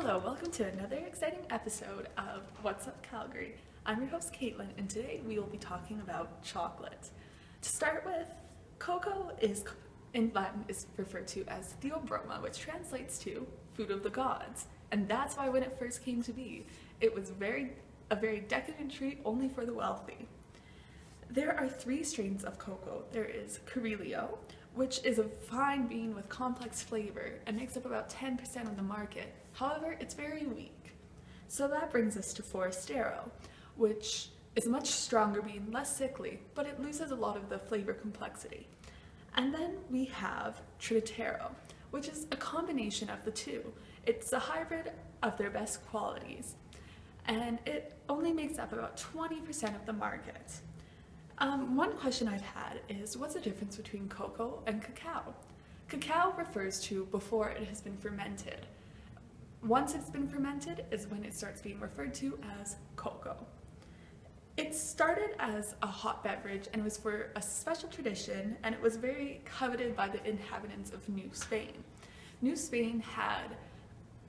Hello, welcome to another exciting episode of What's Up Calgary. I'm your host Caitlin, and today we will be talking about chocolate. To start with, cocoa in Latin is referred to as theobroma, which translates to food of the gods. And that's why when it first came to be, it was a very decadent treat only for the wealthy. There are three strains of cocoa. There is Carrillo, which is a fine bean with complex flavor and makes up about 10% of the market. However, it's very weak. So that brings us to Forastero, which is a much stronger bean, less sickly, but it loses a lot of the flavor complexity. And then we have Tritero, which is a combination of the two. It's a hybrid of their best qualities, and it only makes up about 20% of the market. One question I've had is, what's the difference between cocoa and cacao? Cacao refers to before it has been fermented. Once it's been fermented is when it starts being referred to as cocoa. It started as a hot beverage and it was for a special tradition, and it was very coveted by the inhabitants of New Spain. New Spain had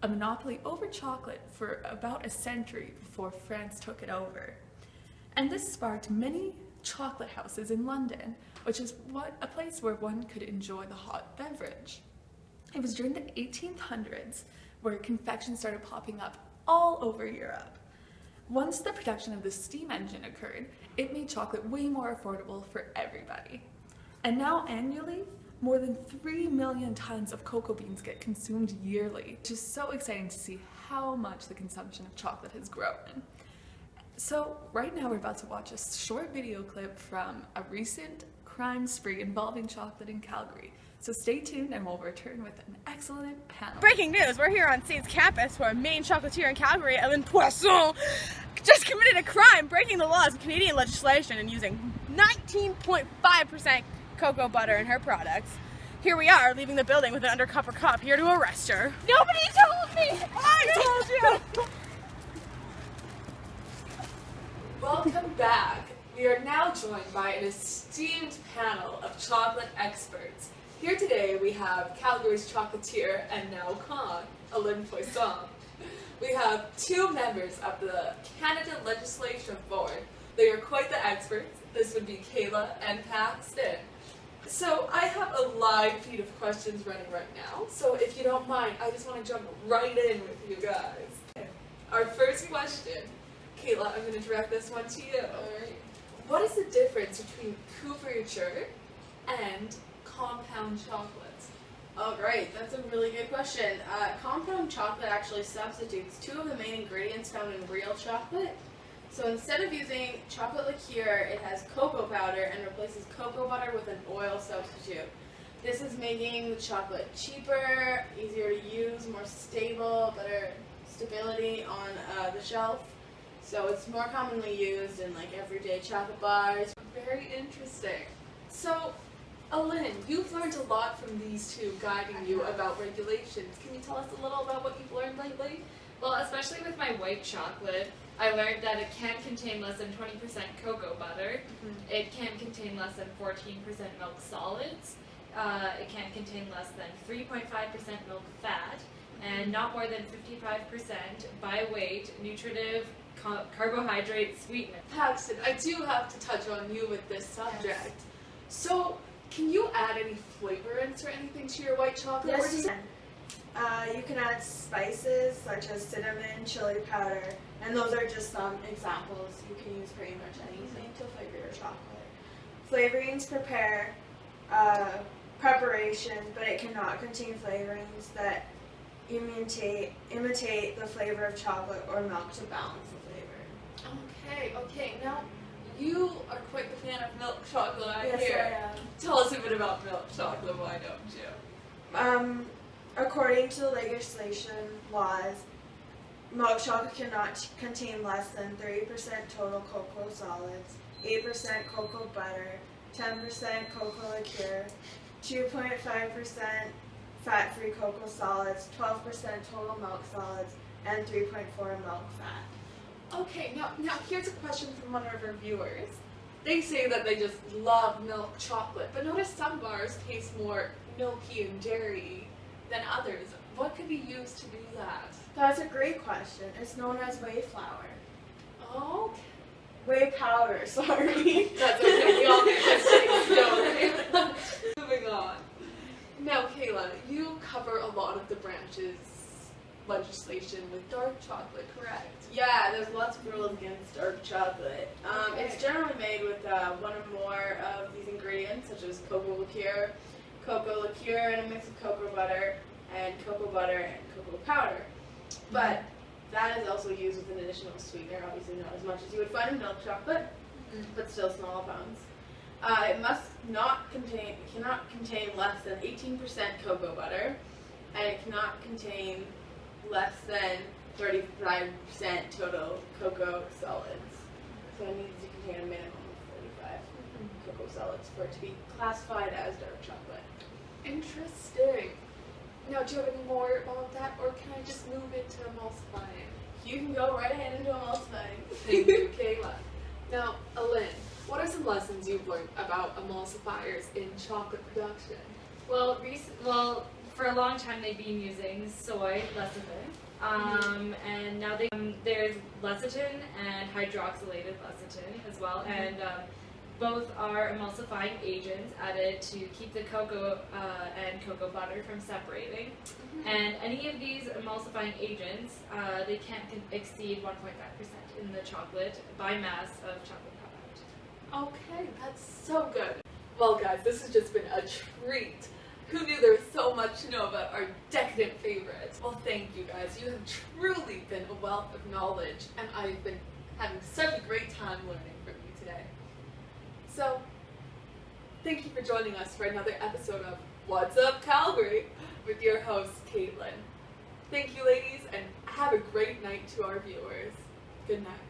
a monopoly over chocolate for about a century before France took it over. And this sparked many chocolate houses in London, which is a place where one could enjoy the hot beverage. It was during the 1800s where confection started popping up all over Europe. Once the production of the steam engine occurred, it made chocolate way more affordable for everybody. And now annually, more than 3 million tons of cocoa beans get consumed yearly, which is so exciting to see how much the consumption of chocolate has grown. So right now we're about to watch a short video clip from a recent crime spree involving chocolate in Calgary. So stay tuned and we'll return with an excellent panel. Breaking news, we're here on CEKP campus where a main chocolatier in Calgary, Ellen Poisson, just committed a crime breaking the laws of Canadian legislation and using 19.5% cocoa butter in her products. Here we are, leaving the building with an undercover cop here to arrest her. Nobody told me! I told you! Welcome back. We are now joined by an esteemed panel of chocolate experts. Here today we have Calgary's chocolatier and now con, Ellen Poisson. We have two members of the Canada Legislation Board. They are quite the experts. This would be Kayla and Paxton. So I have a live feed of questions running right now. So if you don't mind, I just want to jump right in with you guys. Our first question. Kayla, I'm going to direct this one to you. Alright. What is the difference between couverture and compound chocolates? Oh, great. That's a really good question. Compound chocolate actually substitutes two of the main ingredients found in real chocolate. So instead of using chocolate liqueur, it has cocoa powder and replaces cocoa butter with an oil substitute. This is making the chocolate cheaper, easier to use, more stable, better stability on the shelf. So it's more commonly used in like everyday chocolate bars. Very interesting. So, Ellen, you've learned a lot from these two guiding you about regulations. Can you tell us a little about what you've learned lately? Well, especially with my white chocolate, I learned that it can contain less than 20% cocoa butter. Mm-hmm. It can contain less than 14% milk solids. It can contain less than 3.5% milk fat, and not more than 55% by weight nutritive carbohydrate sweetener. Paxton, I do have to touch on you with this subject. Yes. So, can you add any flavorants or anything to your white chocolate? Yes, you can. You can add spices such as cinnamon, chili powder, and those are just some examples. You can use pretty much anything to flavor your chocolate. Flavorings preparation, but it cannot contain flavorings that imitate the flavor of chocolate or milk to balance the flavor. Okay. Now, you are quite the fan of milk chocolate, I hear. Yes, I am. Tell us a bit about milk chocolate, why don't you? According to the legislation laws, milk chocolate cannot contain less than 30% total cocoa solids, 8% cocoa butter, 10% cocoa liqueur, 2.5% fat-free cocoa solids, 12% total milk solids, and 3.4 milk fat. Okay, now here's a question from one of our viewers. They say that they just love milk chocolate, but notice some bars taste more milky and dairy than others. what could be used to do that? That's a great question. It's known as whey flour. Oh, Whey powder, sorry. that's okay. We all make mistakes, don't we? Moving on. Now, Kayla, you cover a lot of the branches legislation with dark chocolate, correct? Yeah, there's lots of rules against dark chocolate. It's generally made with one or more of these ingredients, such as cocoa liqueur and a mix of cocoa butter and cocoa powder. But that is also used with an additional sweetener, obviously not as much as you would find in milk chocolate, but still small amounts. It cannot contain less than 18% cocoa butter, and it cannot contain less than 35% total cocoa solids. So it needs to contain a minimum of 45 cocoa solids for it to be classified as dark chocolate. Interesting. Now, do you have any more about that, or can I just move into emulsifying? You can go right ahead into emulsifying. Thank you, Kayla. Now, Alin, what are some lessons you've learned about emulsifiers in chocolate production? Well, for a long time they've been using soy lecithin, and now there's lecithin and hydroxylated lecithin as well, and both are emulsifying agents added to keep the cocoa and cocoa butter from separating. And any of these emulsifying agents, they can't exceed 1.5% in the chocolate by mass of chocolate product. Okay, that's so good. Well, guys, this has just been a treat. Who knew there was so much to know about our decadent favorites? Well, thank you guys. You have truly been a wealth of knowledge, and I've been having such a great time learning from you today. So, thank you for joining us for another episode of What's Up, Calgary? With your host, Caitlin. Thank you, ladies, and have a great night to our viewers. Good night.